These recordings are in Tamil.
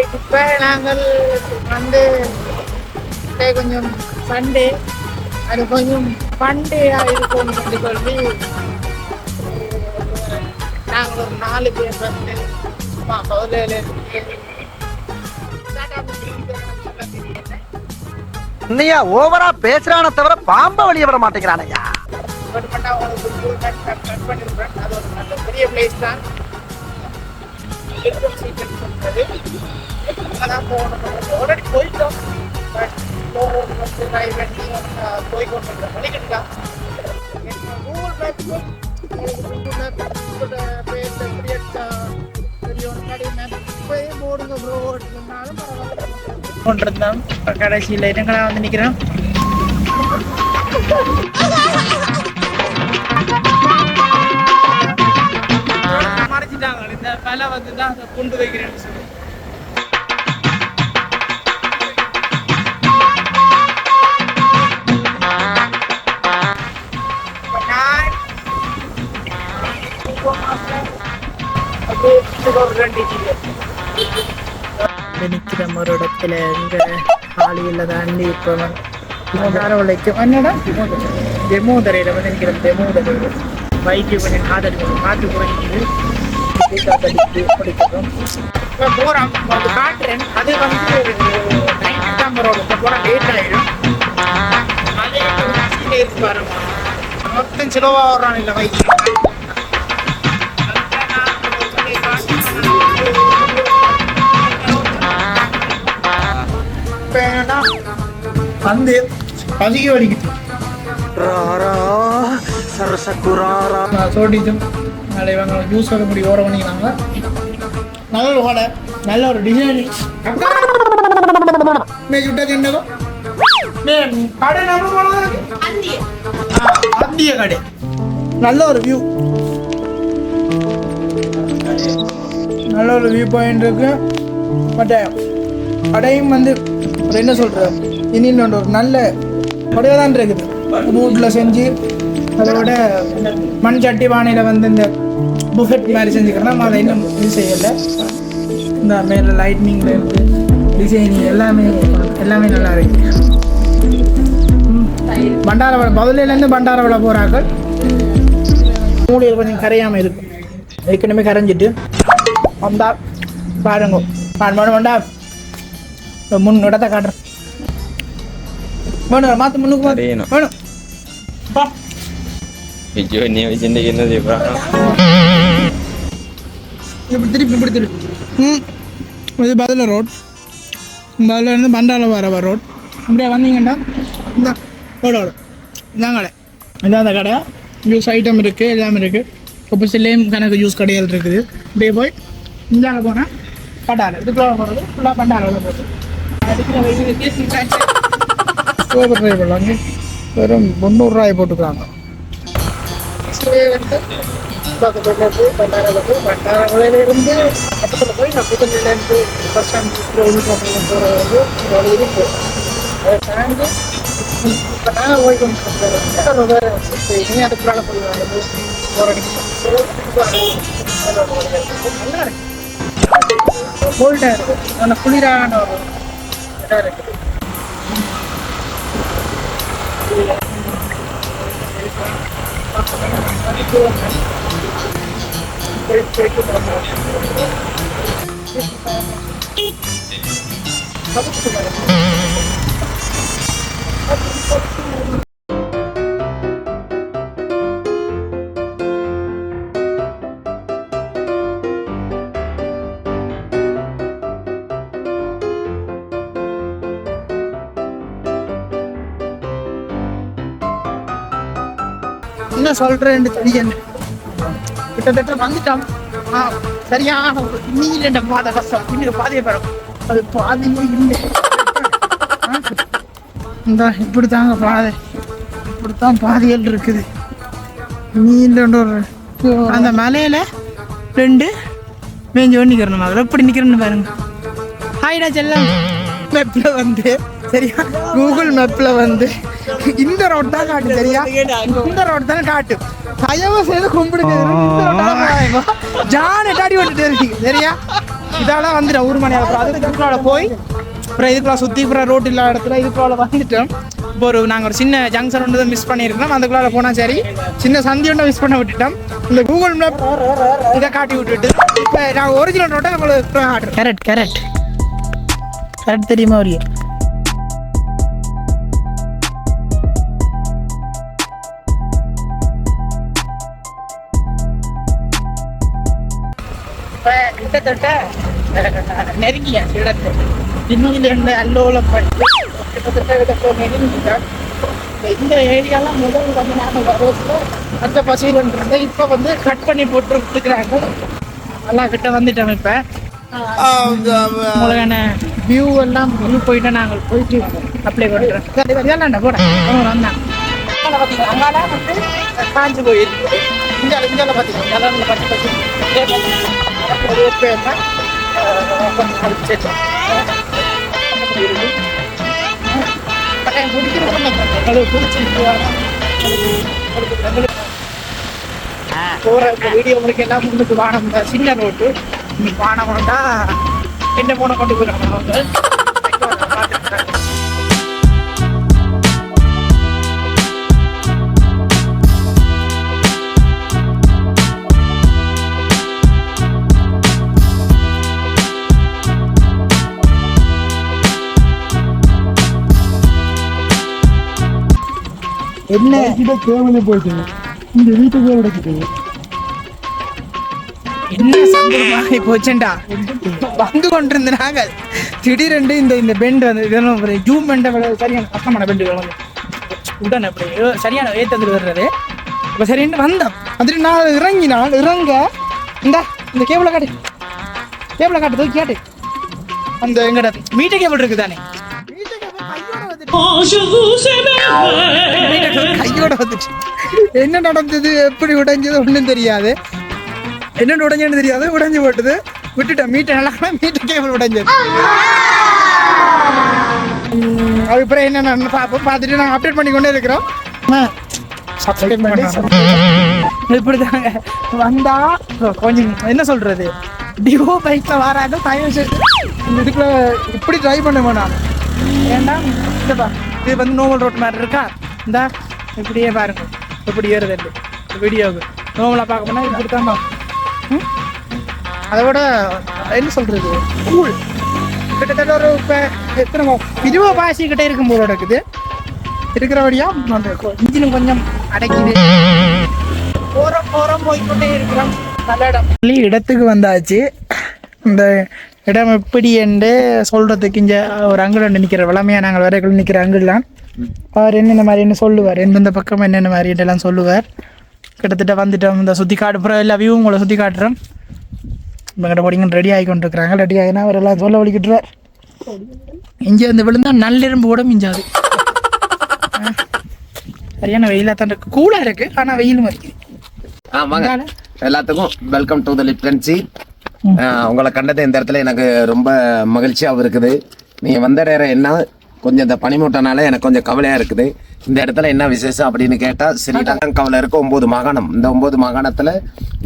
இப்போ நாங்கள் வந்து கொஞ்சம் சண்டே அது கொஞ்சம் பண்டேயாக இருக்கும் என்று சொல்லி நாங்கள் ஒரு 4 பேர் வந்து சும்மா என்னையா ஓவரா பேசுறான தவிர பாம்ப வெளியே வர மாட்டேங்கிறானையா. அது ஒரு நல்ல பெரிய பிளேஸ் தான். ஆல்ரெடி போயிட்டோம். போய்கொண்டிருக்கோம். வழிகட்டலாம் கூகுள் மேப்புக்கும் கொண்டிருந்தோம். கடைசியில் இடங்களா வந்து நிற்கிறோம். மறைச்சிட்டாங்க. இந்த வேலை வந்து தான் அதை கொண்டு வைக்கிறேன்னு சொல்லி நிற்கிற ஒரு இடத்துல எங்க ஆளியில் தாண்டி இப்போ தாரவளைக்கும் என்னடா டெமோதரையில் வந்து நிற்கிற டெமோதரையில் பைக்கு கொஞ்சம் காற்று குறைஞ்சிது பிடிக்கிறோம். இப்போ போகிறோம் காட்டுறேன். அது வந்து நைட்டாம்பரோட இப்போ போனால் லேட் ஆகிடும். அதே பாருங்க மொத்தம் சிலவாக வர்றான் இல்லை பைக்கு வந்து பசிக்க வலிக்குது. சோடிச்சும் நாளை இவங்க ஜூஸ் வர முடி ஓர பண்ணிக்கிறாங்க. நல்ல ஒரு கடை, நல்ல ஒரு டிசைனிங் கடை நம்ம அந்திய கடை. நல்ல ஒரு வியூ, நல்ல ஒரு வியூ பாயிண்ட் இருக்கு. பட் கடையும் வந்து என்ன சொல்கிறேன் இன்னும் ஒரு நல்ல கடையாக தான் இருக்குது. வீட்டில் செஞ்சு அதோட மண் சட்டி பானையில் வந்து இந்த புஃபெட் மாதிரி செஞ்சுக்கிறோம். நம்ம அதை இன்னும் இது செய்யலை. இந்த மேலே லைட்னிங்கில் இருந்து டிசைனிங் எல்லாமே நல்லா இருக்கு. பண்டாரவளை பதிலேருந்து பண்டாரவளை போகிறார்கள். மூலையில் கொஞ்சம் கரையாமல் இருக்கும். ஏற்கனவே கரைஞ்சிட்டு வந்தா பாருங்க. வேண்டா முன் இடத்த காட்டுறேன். வேணும் மாற்ற முன்னுக்கு வேணும். இப்படி திருப்பி இது பதில ரோட். இந்த அதில் இருந்து பண்டார வர ரோட். இப்படியே வந்தீங்கன்னா இந்த ரோடோட இதான் கடை. இதான் அந்த கடை. ஜூஸ் ஐட்டம் இருக்குது, எல்லாமே இருக்குது. இப்போ சிலேம் கணக்கு ஜூஸ் கடைகள் இருக்குது. இப்படியே போய் இந்தாங்க போனால் பண்டாரம். இதுக்குள்ள போகிறது ஃபுல்லாக பண்டாரம் போகுது. சோபர் ட்ரை பண்ணலாங்க. வெறும் 300 ரூபாய் போட்டுக்கிறாங்க. பண்டாரவிலேருந்து பக்கத்தில் போய் நான் புதுலேருந்து பஸ் ஸ்டாண்ட் போகிறது ஒரு இருக்கு. அதை தாண்டி இப்போ நான் போய்கொண்டு வேறு இனி அதுக்குள்ளால போய் நல்லா இருக்கு. கோல்டாக இருக்குது. நல்ல குளிரான ஒரு இதாக இருக்குது. என்ன சொல்றேன்னு தெரியல. கிட்டத்தட்ட வந்துட்டோம். சரியான ஒரு நீண்ட பாதை கஷ்டம். இன்னொரு பாதையை பெறும். அது பாதையே இல்லை. இந்த இப்படி தாங்க பாதை. இப்படித்தான் பாதைகள் இருக்குது. நீண்ட ஒரு அந்த மலையில 2 மேஞ்சு நிற்கிறோம். அதில் எப்படி நிற்கிறேன்னு பாருங்க. ஹாய்டா செல்லம். மேப்ல வந்து சரியா கூகுள் மேப்ல வந்து இந்த ரோட் தான் காட்டு. சரியா இந்த ரோட் தானே காட்டு. தயவு செய்து கும்பிடுங்க. ஜான் எட்டாடி விட்டுட்டு இருக்கீங்க. சரியா இதால வந்துட்டேன் 1 மணி அப்புறம் அதுக்குள்ள போய் அப்புறம் இதுக்குள்ள சுற்றி அப்புறம் ரோட்டு இல்லாத இடத்துல இதுக்குள்ள வந்துட்டோம். இப்போ நாங்கள் ஒரு சின்ன ஜங்ஷன் ஒன்று மிஸ் பண்ணியிருக்கோம். அதுக்குள்ள போனால் சரி சின்ன சந்தி ஒன்று மிஸ் பண்ண விட்டுட்டோம். இந்த கூகுள் மேப் இதை காட்டி விட்டுட்டு இப்போ நாங்கள் ஒரிஜினல் ரோட்டை உங்களுக்கு கேரட் கேரட் கேரட் தெரியுமா ஒரு கிட்டத்தட்ட நெருங்கிய இடத்தை இன்னும் 2 அல்லோலப்பட்டு இந்த ஏரியாலாம் முதல் வந்து நாங்கள் வருவதுல அந்த பசங்க இப்போ வந்து கட் பண்ணி போட்டு கொடுக்குறாங்க. நல்லா கிட்ட வந்துட்டோம். இப்போ உங்களுக்கான வியூ எல்லாம் வியூ போயிட்டு நாங்கள் போயிட்டு அப்ளை பண்ணுறோம். போகிறேன் வந்தான் அங்கால வந்து காஞ்சி போயிருக்கு. இந்தியாவில் பார்த்தீங்கன்னா போற வீடியோ உங்களுக்கு எல்லாம் முன்னுக்கு வானம் சின்ன ரோட்டு வானம் வேண்டா என்ன போன கொண்டு போயிருக்காங்க. என்ன கேவல போயிட்டு இந்த வீட்டுக்கு உடைக்கிட்டு என்ன சந்தர்ப்பமாகி போச்சுண்டா வந்து கொண்டிருந்த நாங்கள் திடீரென்று இந்த பெண்டு வந்து ஜூம் பெண்டை சரியான கஷ்டமான பெண்டு உடனே அப்படி சரியான ஏற்றத்தில் வர்றது. இப்போ சரின்னு வந்தோம். அதுட்டு நான் இறங்க இந்த கேபிளை காட்டு கேட்டு அந்த எங்கட மீட்டர் கேபிள் இருக்குது தானே கையோட வந்துச்சு. என்ன நடந்தது எப்படி உடைஞ்சது ஒன்றும் தெரியாது. என்ன உடைஞ்சதுன்னு தெரியாது. உடைஞ்சு போட்டுது விட்டுட்டேன். மீட்டர் நல்லா மீட்டர் கேபிள் உடைஞ்சது. அதுக்கப்புறம் என்ன பார்ப்போம். பார்த்துட்டு நாங்கள் அப்டேட் பண்ணி கொண்டே இருக்கிறோம். சப்ஸ்கிரைப் பண்ணி இப்படிதாங்க வந்தா கொஞ்சம் என்ன சொல்றது டிவோ பைக்ல வராது. தயவு செய்து இதுக்குள்ள இப்படி ட்ரை பண்ண வேணாம். ஏன்னா இது வந்து நோமல் ரோட் மாதிரி இருக்கா. இந்த இப்படியே பாருங்க எப்படி ஏறுது வீடியோவுக்கு நோமலாக பார்க்க போனால் இப்படி தான். அதோட என்ன சொல்றது கூழ் கிட்டத்தட்ட ஒரு இப்போ எத்தனை 20 பாசி கிட்டே இருக்கும் போல இருக்குது. இருக்கிறபடியா அந்த இன்ஜினும் கொஞ்சம் அடைக்குது. போகிறோம் போய்கொண்டே இருக்கிறோம். நல்ல இடத்துக்கு வந்தாச்சு. இந்த இடம் எப்படி என்று சொல்கிறதுக்கு இங்கே ஒரு அங்குல நிற்கிற வளமையாக நாங்கள் வரைக்குள்ள நிற்கிற அங்குலாம் அவர் என்னென்ன மாதிரி என்ன சொல்லுவார். எந்தெந்த பக்கம் என்னென்ன மாதிரி எல்லாம் சொல்லுவார். கிட்டத்தட்ட வந்துட்டோம். இந்த சுற்றி காட்டுப்புறம் எல்லா வியூவும் உங்களை சுற்றி காட்டுறோம். இவங்கிட்ட போடிங்கன்னு ரெடி ஆகி கொண்டு இருக்கிறாங்க. ரெடி ஆகினா அவர் எல்லாம் சொல்ல வலிக்கிட்டுருவார். இங்கே வந்து விழுந்தால் நள்ளிரும்பு கூட மிஞ்சாது. சரியான வெயிலாக தான் இருக்குது. கூலாக இருக்குது ஆனால் வெயிலும் இருக்குது. எல்லாத்துக்கும் வெல்கம் டு தி லிப்டன் சீ. உங்களை கண்டது இந்த இடத்துல எனக்கு ரொம்ப மகிழ்ச்சியாகவும் இருக்குது. நீங்கள் வந்த நேரம் என்ன கொஞ்சம் இந்த பனிமூட்டனால எனக்கு கொஞ்சம் கவலையாக இருக்குது. இந்த இடத்துல என்ன விசேஷம் அப்படின்னு கேட்டால் ஸ்ரீலங்காவில் இருக்க 9 மாகாணம். இந்த 9 மாகாணத்தில்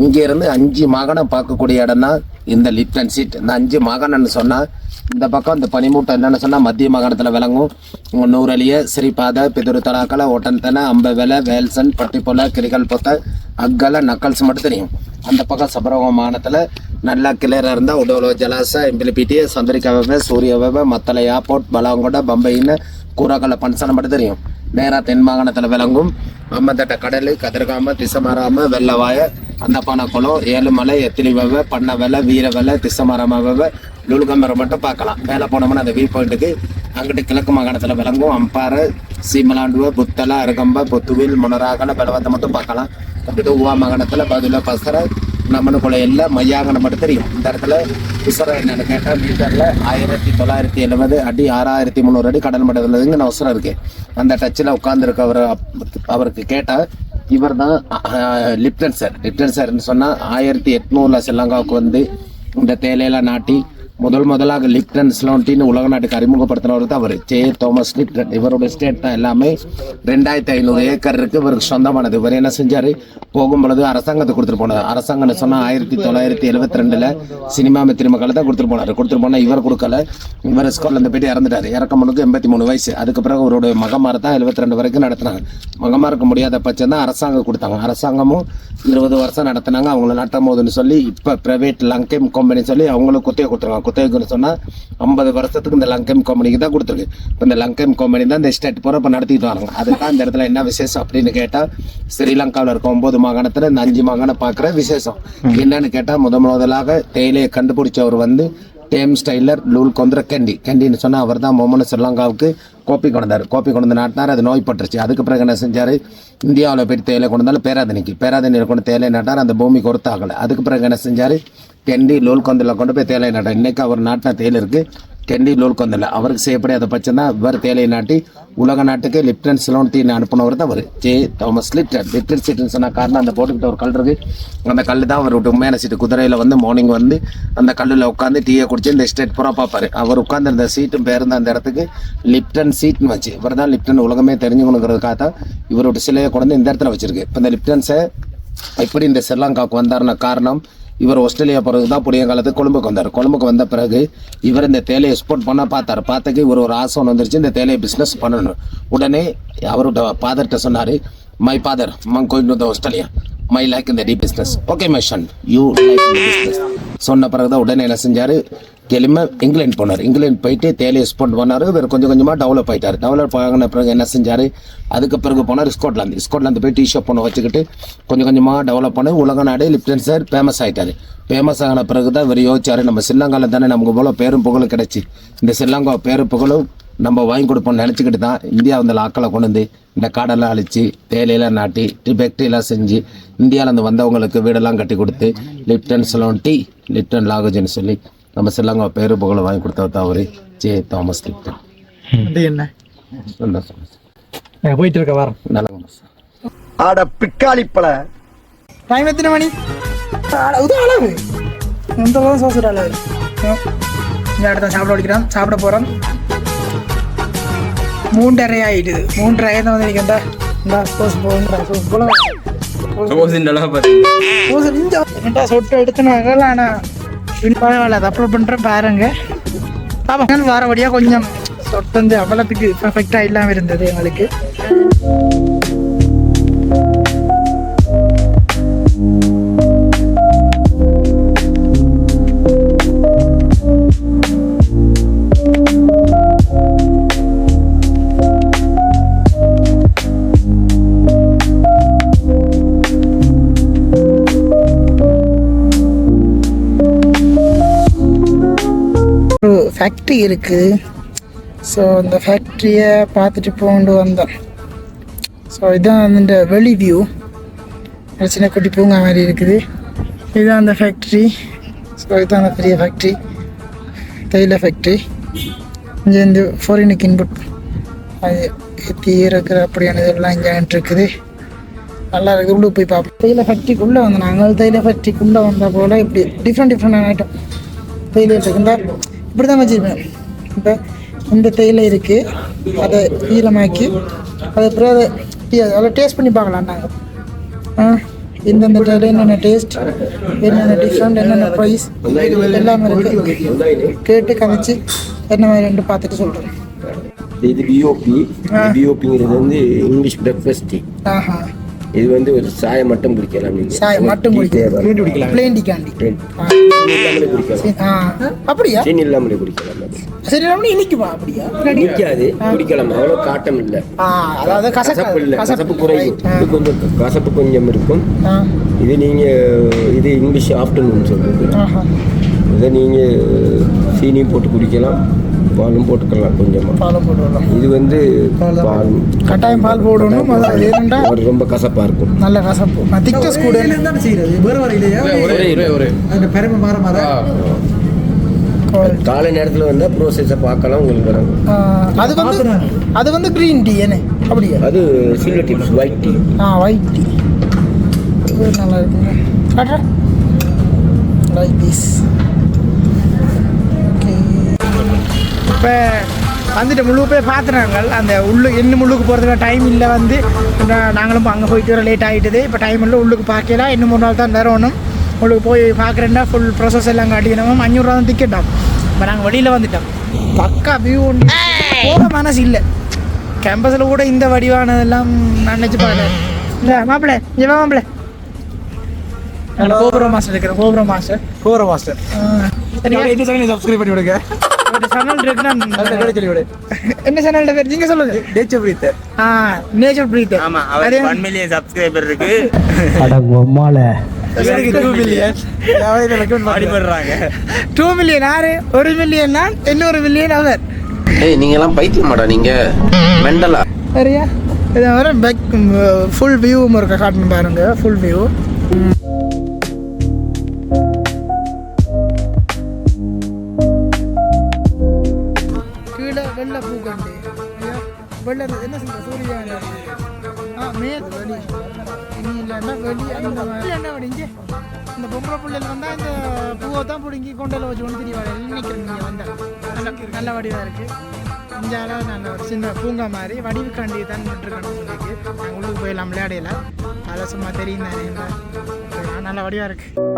இங்கேருந்து 5 மாகாணம் பார்க்கக்கூடிய இடம் தான் இந்த லிப்டன் சீட். இந்த 5 மாகாணம்னு சொன்னால் இந்த பக்கம் இந்த பனிமூட்டம் என்னென்னு சொன்னால் மத்திய மாகாணத்தில் விளங்கும். நூறலிய சிறிபாத பிதுரு தடாக்கலை ஓட்டன்தனை அம்பவெலை வேல்சன் பட்டிப்பொலை கிரிகல் பொத்த அக்கலை நக்கல்ஸ் மட்டும் தெரியும். அந்த பக்கம் சபரக மாகாணத்தில் நல்லா கிளியராக இருந்தால் உடோலோ ஜலாச எம்பிலிபிட்டி சந்திரிக்காவை சூரியவை மத்தளை ஏர்போர்ட் பலாங்கொடை பம்பைன்னு கூறாக்கலை பன்சனை மட்டும் தெரியும். நேராக தென் மாகாணத்தில் விளங்கும் அம்மந்தட்ட கடல் கதிர்காம திசமராம வெள்ளவாய அந்தப்பான குளம் ஏழுமலை எத்திலி வெவை பண்ண வெலை வீர வெலை திசமராம வெவை லுலுகம்பரை மட்டும் பார்க்கலாம். மேலே போனோம்னா அந்த வியூ பாயிண்ட்டுக்கு அங்கிட்டு கிழக்கு மாகாணத்தில் விளங்கும் அம்பாறை சீமலாண்டுவ புத்தலை அருகம்ப பொத்துவில் முனராகலை பலவத்தை மட்டும் பார்க்கலாம். அங்கிட்டு உவா மாகாணத்தில் பதில பசர நம்மனு கொலை எல்லாம் மையாங்கனை மட்டும் தெரியும். இந்த இடத்துல உசரம் என்னென்னு கேட்டால் மீட்டரில் 1970 அடி 6300 அடி கடல் மட்டத்தில் நான் உசரம் இருக்கேன். அந்த டச்சில் உட்காந்துருக்க அவருக்கு கேட்டால் இவர் தான் லிப்டன் சார். லிப்டன் சார்ன்னு சொன்னால் 1800 ஸ்ரீலங்காவுக்கு வந்து இந்த தேயிலையெல்லாம் நாட்டி முதலாக லிப்டன் ஸ்லோன் டீன்னு உலக நாட்டுக்கு அறிமுகப்படுத்தினவர் தான் அவர் ஜே தாமஸ் லிப்டன். இவரோட ஸ்டேட் தான் எல்லாமே 2500 ஏக்கர் இருக்கு, இவருக்கு சொந்தமானது. இவர் என்ன செஞ்சாரு, போகும் பொழுது அரசாங்கத்தை கொடுத்துட்டு போனார். அரசாங்கம்னு சொன்னா 1972 சினிமா மித்திரி மக்களை தான் கொடுத்துட்டு போனா இவர் கொடுக்கல. இவர் ஸ்கூல்ல போயிட்டு இறந்துட்டாரு. இறக்கமனுக்கு 83 வயசு. அதுக்கு பிறகு அவருடைய மகமார் தான் 72 வரைக்கும் நடத்தினாங்க. மகமாருக்கு முடியாத பட்சம் தான் அரசாங்கம் கொடுத்தாங்க. அரசாங்கமும் 20 வருஷம் நடத்தினாங்க. அவங்கள நட்டம் போதுன்னு சொல்லி இப்ப பிரைவேட் லங்கேம் கம்பெனி சொல்லி அவங்களுக்கு குத்தையை கொடுத்துருவாங்க. குத்தகைன்னு சொன்னா 50 வருஷத்துக்கு இந்த லங்கேம் கம்பெனிக்கு தான் கொடுத்துருக்கு. இப்போ இந்த லங்கேம் கம்பெனி தான் இந்த ஸ்டேட் பூரா இப்போ நடத்திட்டு வராங்க. அதுதான் இந்த இடத்துல என்ன விசேஷம் அப்படின்னு கேட்டா, ஸ்ரீலங்காவில் இருக்க 9 மாகாணத்துல இந்த 5 மாகாணம் பார்க்குற விசேஷம் என்னன்னு கேட்டா, முதலாக தேயிலையை கண்டுபிடிச்சவர் வந்து டேம்ஸ் டைலர் லூல் கொந்திர கெண்டின்னு சொன்னா அவர் தான் மொமன் ஸ்ரீலங்காவுக்கு கோப்பி கொண்டு நாட்டினார். அது நோய்பட்டுருச்சு. அதுக்கு பிறகு என்ன செஞ்சாரு, இந்தியாவில் போயிட்டு தேயிலை கொண்டு வந்தாலும் பேராதனியில் கொண்டு தேயிலை நட்டார். அந்த பூமிக்கு ஒருத்தாகலை. அதுக்கு பிறகு என்ன செஞ்சாரு, கெண்டி லோல்கொந்தில் கொண்டு போய் தேயிலை நட்டார். இன்னைக்கு அவர் நாட்டின தேயிலை இருக்கு கெண்டி லோல்கொந்தில். அவருக்கு செய்யப்படியாத பட்சம் தான் இவர் தேயிலை நாட்டி உலக நாட்டுக்கு லிப்டன் ஸ்லோன் டீ அனுப்பினவர் தான் அவர் ஜே தாமஸ் லிப்டன் சீட்டுன்னு சொன்ன காரணம், அந்த போட்டுக்கிட்ட ஒரு கல் இருக்கு. அந்த கல் தான் அவர் உண்மையான சீட்டு. குதிரையில் வந்து மார்னிங் வந்து அந்த கல்லில் உட்காந்து டீயை குடிச்சு இந்த ஸ்டேட் பூரா பார்ப்பாரு. அவர் உட்காந்து இந்த சீட்டும் பேருந்து அந்த இடத்துக்கு லிப்டன் சீட்னு வச்சு, இவர் தான் லிப்டன் உலகமே தெரிஞ்சுக்கணுங்கிறதுக்காக தான் இவரோட சிலையை கொண்டு இந்த இடத்துல வச்சிருக்கு. இப்போ இந்த லிப்டன்ஸை எப்படி இந்த ஸ்ரீலங்காவுக்கு வந்தாருன்னா காரணம், இவர் ஆஸ்திரேலியா பிறகு தான் புதிய காலத்துக்கு கொழும்புக்கு வந்தார். கொழும்புக்கு வந்த பிறகு இவர் இந்த தேலையை எக்ஸ்போர்ட் பண்ண பார்த்தாக்கு இவர் ஒரு ஆசை ஒன்று வந்துருச்சு, இந்த தேலையை பிஸ்னஸ் பண்ணணும். உடனே அவரோட ஃபாதர்கிட்ட சொன்னார், மை ஃபாதர் மங் going to the Australia, my like இந்த the business, okay my son you like the business சொன்ன பிறகு தான் உடனே என்ன செஞ்சார், கிளம்ப இங்கிலாந்து போனார். இங்கிலாந்து போயிட்டு தேயிலை எக்ஸ்போர்ட் பண்ணார். இவர் கொஞ்சம் கொஞ்சமாக டெவலப் ஆகிட்டார். டெவலப் ஆகின பிறகு என்ன செஞ்சார், அதுக்கு பிறகு போனார் ஸ்காட்லாந்து போய் டீ ஷாப் ஒன்று வச்சுக்கிட்டு கொஞ்சம் கொஞ்சமாக டெவலப் பண்ணி உலக நாடு லிப்டன் சார் ஃபேமஸ் ஆகிட்டார். ஃபேமஸ் ஆகின பிறகு தான் இவர் யோசிச்சார், நம்ம ஸ்ரீலங்காவில் தானே நமக்கு போல பேரும் புகழும் கிடச்சி, இந்த ஸ்ரீலங்கா பேரும் புகழும் நம்ம வாங்கி கொடுப்போம்னு நினச்சிக்கிட்டு தான் இந்தியா வந்து ஆக்களை கொண்டு வந்து இந்த காடெல்லாம் அழித்து தேயிலையெல்லாம் நாட்டி ஃபேக்ட்ரியெல்லாம் செஞ்சு இந்தியாவிலேருந்து வந்தவங்களுக்கு வீடெல்லாம் கட்டி கொடுத்து லிப்டன் ஸ்லோன் டீ லிப்டன் லாகுஜின்னு சொல்லி நம்ம ஸ்ரீலங்கா பேரு புகழை வாங்கி கொடுத்தவர் தான் அவர் ஜே தாமஸ் லிப்டன். என்ன சந்தோஷம் போயிட்டு இருக்க வாரம் நல்லா ஆட பிக்காளிப்பல டைம் எத்தனை மணி? அளவு இந்த சோசுற அளவு இந்த இடத்த சாப்பிட வடிக்கிறோம். சாப்பிட போகிறோம். 3:30 ஆகிடுது. 3:30 தான் வந்து நிற்கிறா. இந்த சோஸ் போகலாம். சொட்டு எடுத்துனாங்க. ஆனால் பரவாயில்ல, அதை அப்லோட் பண்ணுறேன் பாருங்க. பாப்பா வாரபடியாக கொஞ்சம் சொட்டு வந்து அவ்வளோத்துக்கு பர்ஃபெக்டாக இல்லாமல் இருந்தது எங்களுக்கு. ஒரு ஃபேக்ட்ரி இருக்குது. ஸோ இந்த ஃபேக்ட்ரியை பார்த்துட்டு போண்டு வந்தோம். ஸோ இதுதான் இந்த வெளி வியூ. சின்ன குட்டி பூங்கா மாதிரி இருக்குது. இதுதான் அந்த ஃபேக்ட்ரி. ஸோ இதுதான் அந்த பெரிய ஃபேக்ட்ரி, தேயிலை ஃபேக்ட்ரி. இங்கே இந்த ஃபாரினுக்கு இன்புட் அது ஏற்றி இருக்கிற அப்படியான இதெல்லாம் இங்கே இருக்குது. நல்லா இருக்குது. உள்ளே போய் பார்ப்போம். தேயிலை ஃபேக்ட்ரிக்குள்ளே வந்து நாங்கள் தேயிலை ஃபேக்ட்ரிக்குள்ளே வந்தால் போல் இப்படி டிஃப்ரெண்ட் ஐட்டம் தேயிலை இருக்குந்தா இப்படி தான் வச்சுருப்பேன். இப்போ இந்த தேயிலை இருக்குது, அதை ஈரமாக்கி அதுக்கப்புறம் அதை அதில் டேஸ்ட் பண்ணி பார்க்கலாம் நாங்கள். இந்தந்த தேயிலை என்னென்ன டேஸ்ட், என்னென்ன டிஃப்ரெண்ட், என்னென்ன ப்ரைஸ் எல்லாமே இருக்குது. கேட்டு கதைச்சி என்ன மாதிரி பார்த்துட்டு சொல்கிறேன். இது பிஓபிங்கிறது வந்து இங்கிலீஷ் பிரேக்ஃபாஸ்ட் டீ. ஆஹா, இது வந்து ஒரு சாயம் மட்டும் குடிக்கலாம். நீங்க சாயம் மட்டும் குடிக்கலாம். பிளேன் டீ கேண்டி அப்படியா? சீனி இல்லாமலே குடிக்கலாம். சரி, இனிக்குமா? அப்படியா? இனிக்காது, குடிக்கலாம். அவ்வளோ காட்டம் இல்லை. அதாவது கசப்பு இல்லை, கசப்பு குறையும். இது கொஞ்சம் கசப்பு கொஞ்சம் இருக்கும். இது நீங்க இது இங்கிலீஷ் ஆஃப்டர்நூன் சொல்றது. இதை நீங்க சீனி போட்டு குடிக்கலாம், பாலும் போட்டுக்கலாம். கொஞ்சமா பாலும் போட்டுக்கலாம். இது வந்து பால் கட்டாயம் பால் போடணும். அது ரொம்ப கசப்பா இருக்கும். நல்ல கசப்பு. திக்னஸ் கூட என்ன செய்யறது? வேற வர இல்லையா? ஒரே அந்த பெருமை மாற காலை நேரத்துல வந்தா ப்ரோசஸை பார்க்கலாம். உங்களுக்கு வரும். அது வந்து கிரீன் டீ என்ன? அப்படியா? அது silver tea, white tea. White tea நல்லா இருக்குங்க. காட்டுறேன் லைக் திஸ். இப்போ வந்துட்டு முழு போய் பார்த்துனாங்க அந்த இன்னும் உள்ளுக்கு போகிறதுக்கு டைம் இல்லை வந்து நாங்களும் அங்கே போயிட்டு வர லேட் ஆகிட்டுது இப்போ டைம் இல்லை உள்ளுக்கு பார்க்கலாம் இன்னும் 3 நாள் தான் தரணும் உங்களுக்கு போய் பார்க்குறேன்னா ஃபுல் ப்ராசஸ் எல்லாம் காட்டிக்கணும் 500 ரூபா தான் டிக்கெட்டாகும் இப்போ நாங்கள் வெளியில் வந்துட்டோம் பக்கா வியூ ஒன்று போக மனசு இல்லை கேம்பஸில் கூட இந்த வடிவானதெல்லாம் நான் நினச்சி பார்க்குறேன் இல்லை மாப்பிள்ளை இங்கே மாப்பிள்ளை கோபுரம் மாஸ்டர் இருக்கிறேன் கோபுரம் மாஸ்டர் சப்ஸ்கிரைப் பண்ணி விடுங்க சேனல் இருக்குன்னா என்ன சேனல் பேர் நீங்க சொல்லுங்க நேச்சர் பிரீத்தர் நேச்சர் பிரீத்தர் ஆமா அவர் 1 மில்லியன் சப்ஸ்கிரைபர் இருக்கு இவருக்கு 2 மில்லியன் அடிபடுறாங்க 2 மில்லியன் யாரு 1 மில்லியன் நான் இன்னொரு மில்லியன் அவர் ஏய் நீங்க எல்லாம் பைத்தியமாடா நீங்க மெண்டலா சரியா இதை வர பேக் ஃபுல் வியூவும் இருக்க காட்டணும் பாருங்க ஃபுல் வியூ கீழே வெள்ளை பூக்கண்டு வெள்ளை என்ன சொல்ற சூரியன் மேது வெளி இனி இல்லைன்னா வெளி அந்த என்ன வடிங்க இந்த பொம்பளை பிள்ளைகள் வந்தால் இந்த பூவை தான் பிடுங்கி கொண்டல வச்சு கொண்டு தெரியவாங்க நினைக்கிறேன் நீங்கள் வந்தால் நல்ல வடிவாக இருக்குது இஞ்சால நல்ல ஒரு சின்ன பூங்கா மாதிரி வடிவுக்காண்டி தான் விட்டுருக்கணும் சொல்லிட்டு நாங்கள் உள்ளுக்கு போயெல்லாம் விளையாடையில அதை சும்மா தெரியும் தானே நல்ல வடிவாக இருக்குது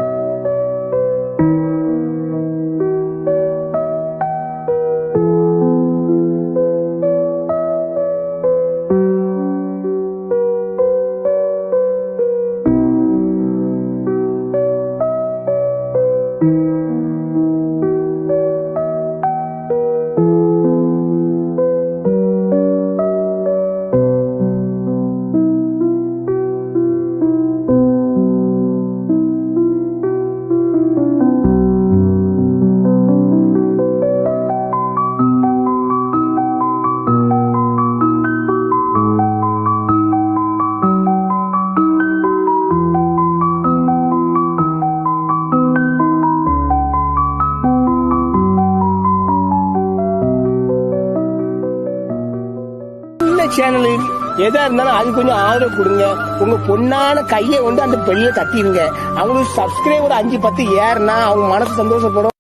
சேனலுக்கு எதா இருந்தாலும் அது கொஞ்சம் ஆதரவு கொடுங்க உங்க பொண்ணான கையை கொண்டு அந்த பெல்ல தட்டிடுங்க அவங்களுக்கு சப்ஸ்கிரைபர் 5-10 ஏறுனா அவங்க மனசு சந்தோஷப்படும்